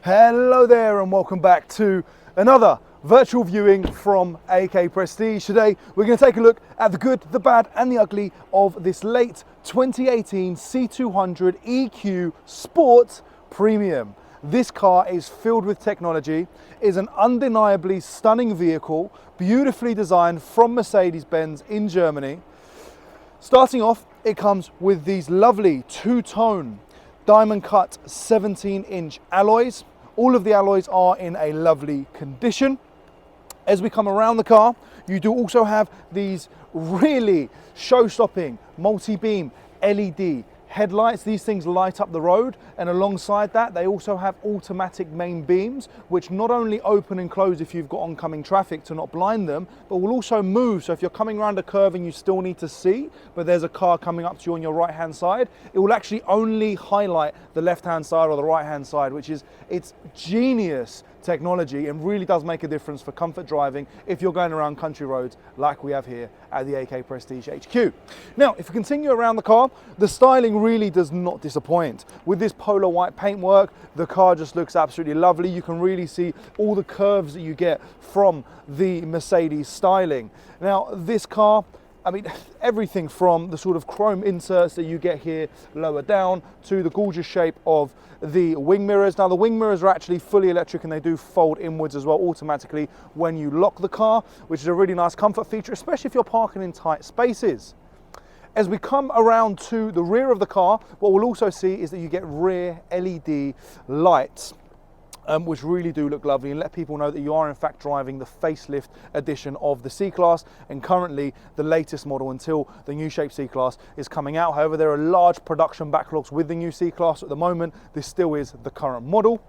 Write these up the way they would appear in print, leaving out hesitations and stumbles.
Hello there and welcome back to another virtual viewing from AK Prestige. Today we're going to take a look at the good, the bad and the ugly of this late 2018 C200 EQ Sport Premium. This car is filled with technology, is an undeniably stunning vehicle, beautifully designed from Mercedes-Benz in Germany. Starting off, it comes with these lovely two-tone diamond cut 17-inch alloys. All of the alloys are in a lovely condition. As we come around the car, you do also have these really show-stopping multi-beam LED headlights. These things light up the road, and alongside that they also have automatic main beams which not only open and close if you've got oncoming traffic to not blind them, but will also move. So if you're coming around a curve and you still need to see, but there's a car coming up to you on your right hand side, it will actually only highlight the left hand side or the right hand side, which is, it's genius technology and really does make a difference for comfort driving if you're going around country roads like we have here at the AK Prestige HQ. Now, if we continue around the car, the styling really does not disappoint. With this polar white paintwork, the car just looks absolutely lovely. You can really see all the curves that you get from the Mercedes styling. Now, this car, I mean, everything from the sort of chrome inserts that you get here lower down to the gorgeous shape of the wing mirrors. Now, the wing mirrors are actually fully electric and they do fold inwards as well automatically when you lock the car, which is a really nice comfort feature, especially if you're parking in tight spaces. As we come around to the rear of the car, what we'll also see is that you get rear LED lights, which really do look lovely and let people know that you are in fact driving the facelift edition of the C-Class, and currently the latest model until the new shape C-Class is coming out. However, there are large production backlogs with the new C-Class at the moment. This still is the current model.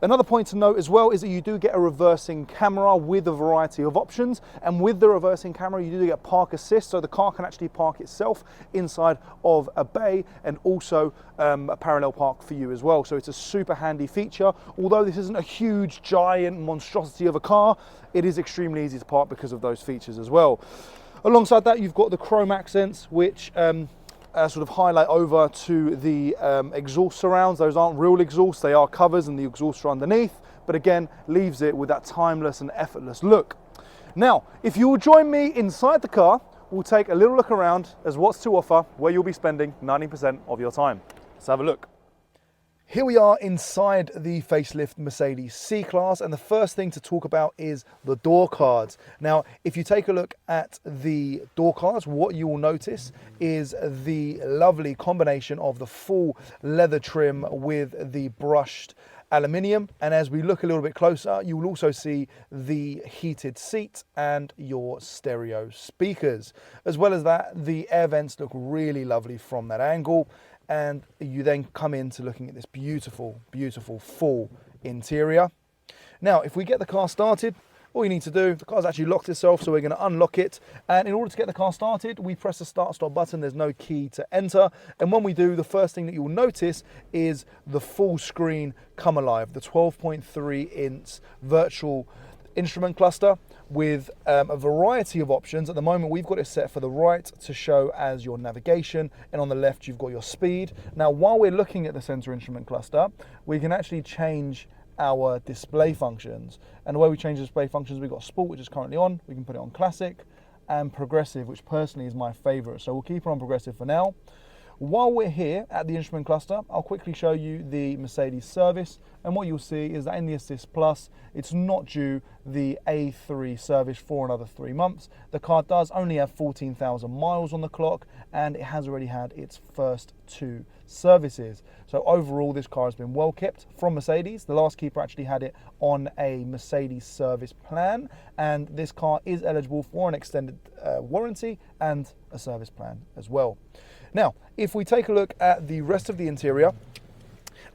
Another point to note as well is that you do get a reversing camera with a variety of options, and with the reversing camera you do get park assist, so the car can actually park itself inside of a bay and also a parallel park for you as well. So it's a super handy feature. Although this isn't a huge giant monstrosity of a car, it is extremely easy to park because of those features as well. Alongside that, you've got the chrome accents which sort of highlight over to the exhaust surrounds. Those aren't real exhausts, they are covers and the exhausts are underneath, but again leaves it with that timeless and effortless look. Now, if you will join me inside the car, we'll take a little look around as what's to offer where you'll be spending 90% of your time. Let's have a look. Here we are inside the facelift Mercedes C-Class, and the first thing to talk about is the door cards. Now, if you take a look at the door cards, what you will notice is the lovely combination of the full leather trim with the brushed aluminium, and as we look a little bit closer, you will also see the heated seat and your stereo speakers. As well as that, the air vents look really lovely from that angle. And you then come into looking at this beautiful, beautiful full interior. Now, if we get the car started, all you need to do, the car's actually locked itself, so we're going to unlock it. And in order to get the car started, we press the start-stop button. There's no key to enter. And when we do, the first thing that you'll notice is the full screen come alive, the 12.3-inch virtual instrument cluster with a variety of options. At the moment we've got it set for the right to show as your navigation, and on the left you've got your speed. Now, while we're looking at the center instrument cluster, we can actually change our display functions, and the way we change the display functions, we've got sport, which is currently on, we can put it on classic, and progressive, which personally is my favorite, so we'll keep it on progressive for now. While we're here at the instrument cluster, I'll quickly show you the Mercedes service, and what you'll see is that in the Assist Plus, it's not due the A3 service for another 3 months. The car does only have 14,000 miles on the clock, and it has already had its first 2 services. So overall, this car has been well kept from Mercedes. The last keeper actually had it on a Mercedes service plan, and this car is eligible for an extended warranty and a service plan as well. Now, if we take a look at the rest of the interior,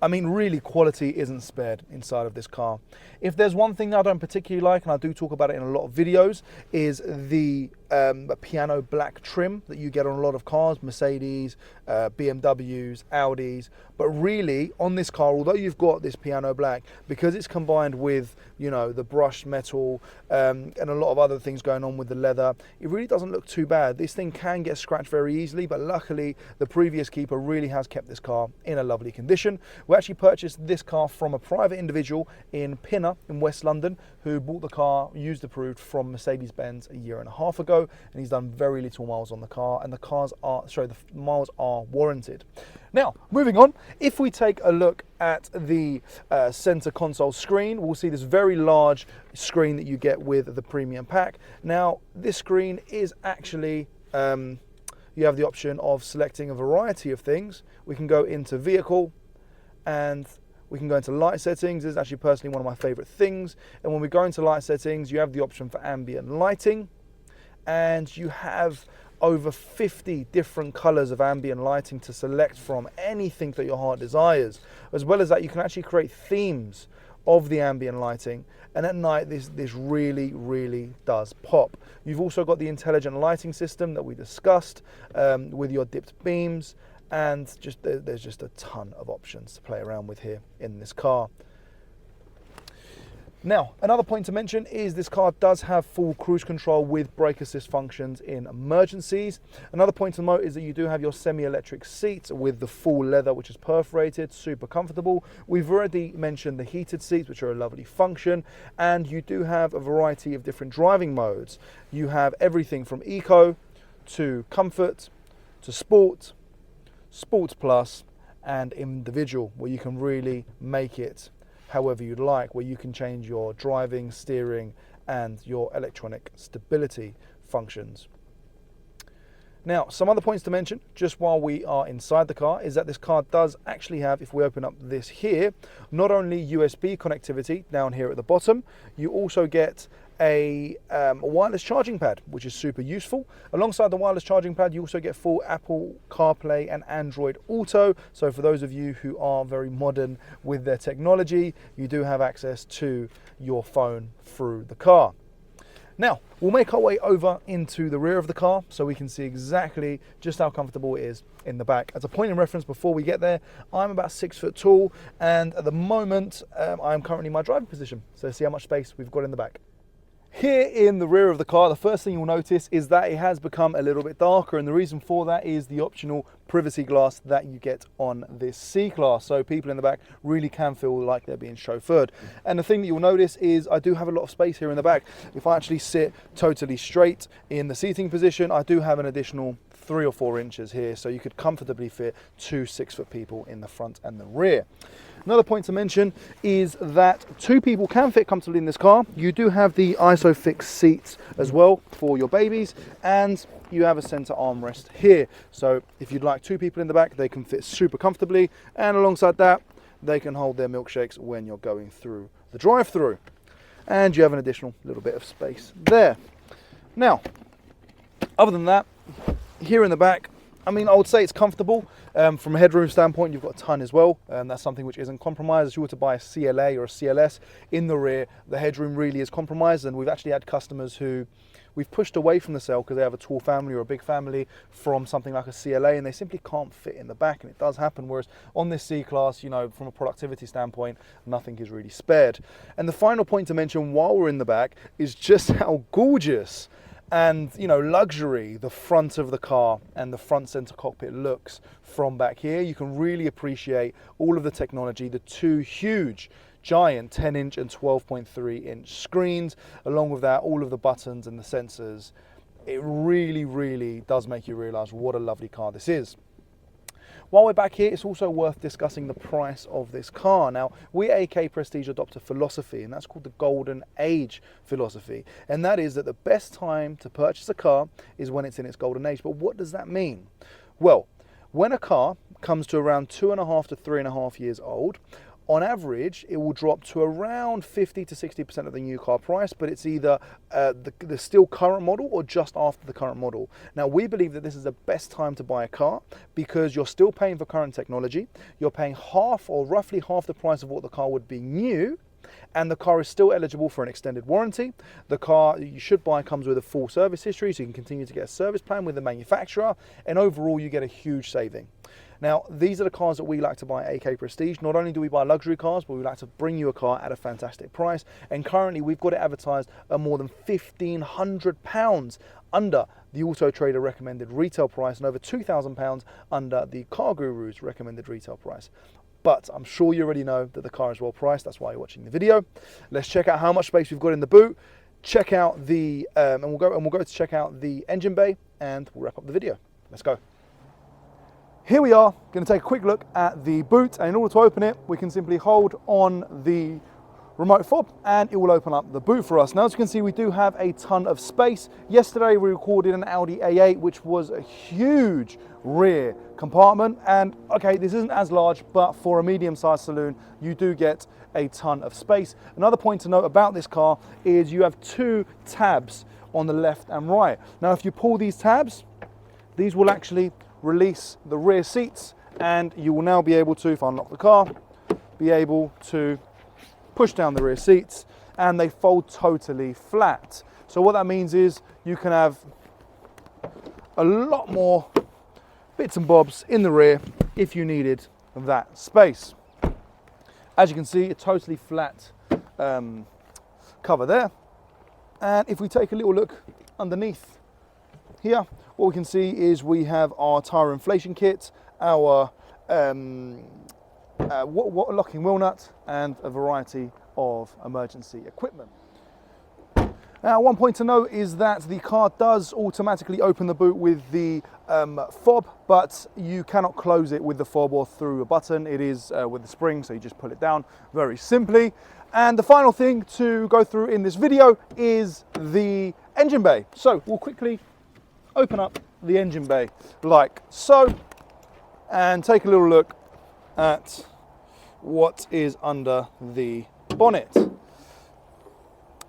I mean, really, quality isn't spared inside of this car. If there's one thing that I don't particularly like, and I do talk about it in a lot of videos, is the a piano black trim that you get on a lot of cars, Mercedes, BMWs, Audis. But really, on this car, although you've got this piano black, because it's combined with, you know, the brushed metal and a lot of other things going on with the leather, it really doesn't look too bad. This thing can get scratched very easily, but luckily the previous keeper really has kept this car in a lovely condition. We actually purchased this car from a private individual in Pinner in West London who bought the car used approved from Mercedes-Benz a year and a half ago, and he's done very little miles on the car, and the miles are warranted. Now, moving on, if we take a look at the center console screen, we'll see this very large screen that you get with the premium pack. Now, this screen is actually, you have the option of selecting a variety of things. We can go into vehicle, and we can go into light settings. This is actually personally one of my favorite things. And when we go into light settings, you have the option for ambient lighting, and you have over 50 different colors of ambient lighting to select from, anything that your heart desires. As well as that, you can actually create themes of the ambient lighting, and at night this really does pop. You've also got the intelligent lighting system that we discussed with your dipped beams, and there's just a ton of options to play around with here in this car. Now, another point to mention is this car does have full cruise control with brake assist functions in emergencies. Another point to note is that you do have your semi-electric seats with the full leather, which is perforated, super comfortable. We've already mentioned the heated seats, which are a lovely function, and you do have a variety of different driving modes. You have everything from eco to comfort to sport, sports plus, and individual, where you can really make it however you'd like, where you can change your driving, steering, and your electronic stability functions. Now, some other points to mention, just while we are inside the car, is that this car does actually have, if we open up this here, not only USB connectivity down here at the bottom, you also get a wireless charging pad, which is super useful. Alongside the wireless charging pad, you also get full Apple CarPlay and Android Auto. So for those of you who are very modern with their technology, you do have access to your phone through the car. Now, we'll make our way over into the rear of the car so we can see exactly just how comfortable it is in the back. As a point of reference before we get there, I'm about 6 foot tall, and at the moment, I'm currently in my driving position. So see how much space we've got in the back. Here in the rear of the car, the first thing you'll notice is that it has become a little bit darker, and the reason for that is the optional privacy glass that you get on this C-Class. So people in the back really can feel like they're being chauffeured. And the thing that you'll notice is I do have a lot of space here in the back. If I actually sit totally straight in the seating position, I do have an additional 3 or 4 inches here, so you could comfortably fit 2 6-foot people in the front and the rear. Another point to mention is that 2 people can fit comfortably in this car. You do have the ISOFIX seats as well for your babies, and you have a center armrest here. So if you'd like 2 people in the back, they can fit super comfortably, and alongside that, they can hold their milkshakes when you're going through the drive-through. And you have an additional little bit of space there. Now, other than that, here in the back, I mean, I would say it's comfortable. From a headroom standpoint, you've got a ton as well. That's something which isn't compromised. If you were to buy a CLA or a CLS in the rear, the headroom really is compromised. And we've actually had customers who we've pushed away from the sale because they have a tall family or a big family from something like a CLA, and they simply can't fit in the back. And it does happen. Whereas on this C-Class, you know, from a productivity standpoint, nothing is really spared. And the final point to mention while we're in the back is just how gorgeous and, you know, luxury the front of the car and the front center cockpit looks from back here. You can really appreciate all of the technology, the 2 huge giant 10-inch and 12.3-inch screens. Along with that, all of the buttons and the sensors. It really does make you realize what a lovely car this is. While we're back here, it's also worth discussing the price of this car. Now, we at AK Prestige adopt a philosophy, and that's called the Golden Age philosophy. And that is that the best time to purchase a car is when it's in its golden age. But what does that mean? Well, when a car comes to around 2.5 to 3.5 years old, on average, it will drop to around 50 to 60% of the new car price, but it's either the still current model or just after the current model. Now, we believe that this is the best time to buy a car because you're still paying for current technology. You're paying half or roughly half the price of what the car would be new, and the car is still eligible for an extended warranty. The car you should buy comes with a full service history, so you can continue to get a service plan with the manufacturer, and overall you get a huge saving. Now, these are the cars that we like to buy at AK Prestige. Not only do we buy luxury cars, but we like to bring you a car at a fantastic price. And currently, we've got it advertised at more than £1,500 under the Auto Trader recommended retail price and over £2,000 under the Car Guru's recommended retail price. But I'm sure you already know that the car is well priced. That's why you're watching the video. Let's check out how much space we've got in the boot. Check out the and we'll go to check out the engine bay, and we'll wrap up the video. Let's go. Here we are, going to take a quick look at the boot, and in order to open it, we can simply hold on the remote fob and it will open up the boot for us. Now, as you can see, we do have a ton of space. Yesterday, we recorded an Audi A8, which was a huge rear compartment, and okay, this isn't as large, but for a medium-sized saloon, you do get a ton of space. Another point to note about this car is you have two tabs on the left and right. Now, if you pull these tabs, these will actually release the rear seats, and you will now be able to, if I unlock the car, be able to push down the rear seats, and they fold totally flat. So what that means is you can have a lot more bits and bobs in the rear if you needed that space. As you can see, a totally flat cover there. And if we take a little look underneath here, what we can see is we have our tyre inflation kit, our locking wheel nut, and a variety of emergency equipment. Now, one point to note is that the car does automatically open the boot with the fob, but you cannot close it with the fob or through a button. It is with the spring, so you just pull it down very simply. And the final thing to go through in this video is the engine bay. So we'll quickly open up the engine bay like so, and take a little look at what is under the bonnet.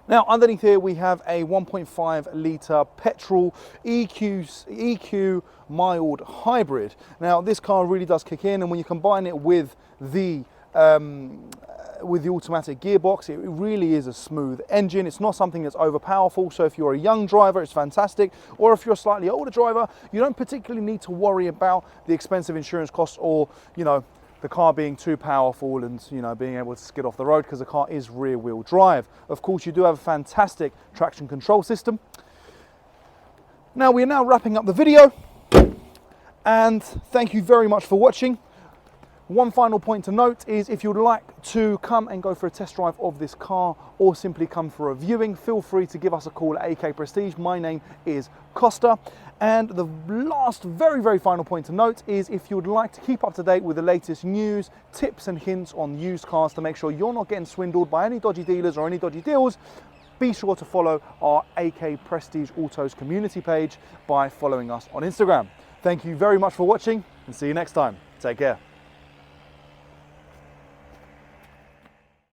Now, underneath here we have a 1.5 litre petrol EQ mild hybrid. Now, this car really does kick in, and when you combine it with the automatic gearbox, it really is a smooth engine. It's not something that's overpowerful, so if you're a young driver, it's fantastic, or if you're a slightly older driver, you don't particularly need to worry about the expensive insurance costs, or, you know, the car being too powerful and, you know, being able to skid off the road, because the car is rear wheel drive. Of course, you do have a fantastic traction control system. Now, we are now wrapping up the video, and thank you very much for watching. One final point to note is, if you'd like to come and go for a test drive of this car, or simply come for a viewing, feel free to give us a call at AK Prestige. My name is Costa. And the last, very, very final point to note is, if you would like to keep up to date with the latest news, tips and hints on used cars to make sure you're not getting swindled by any dodgy dealers or any dodgy deals, be sure to follow our AK Prestige Autos community page by following us on Instagram. Thank you very much for watching, and see you next time. Take care.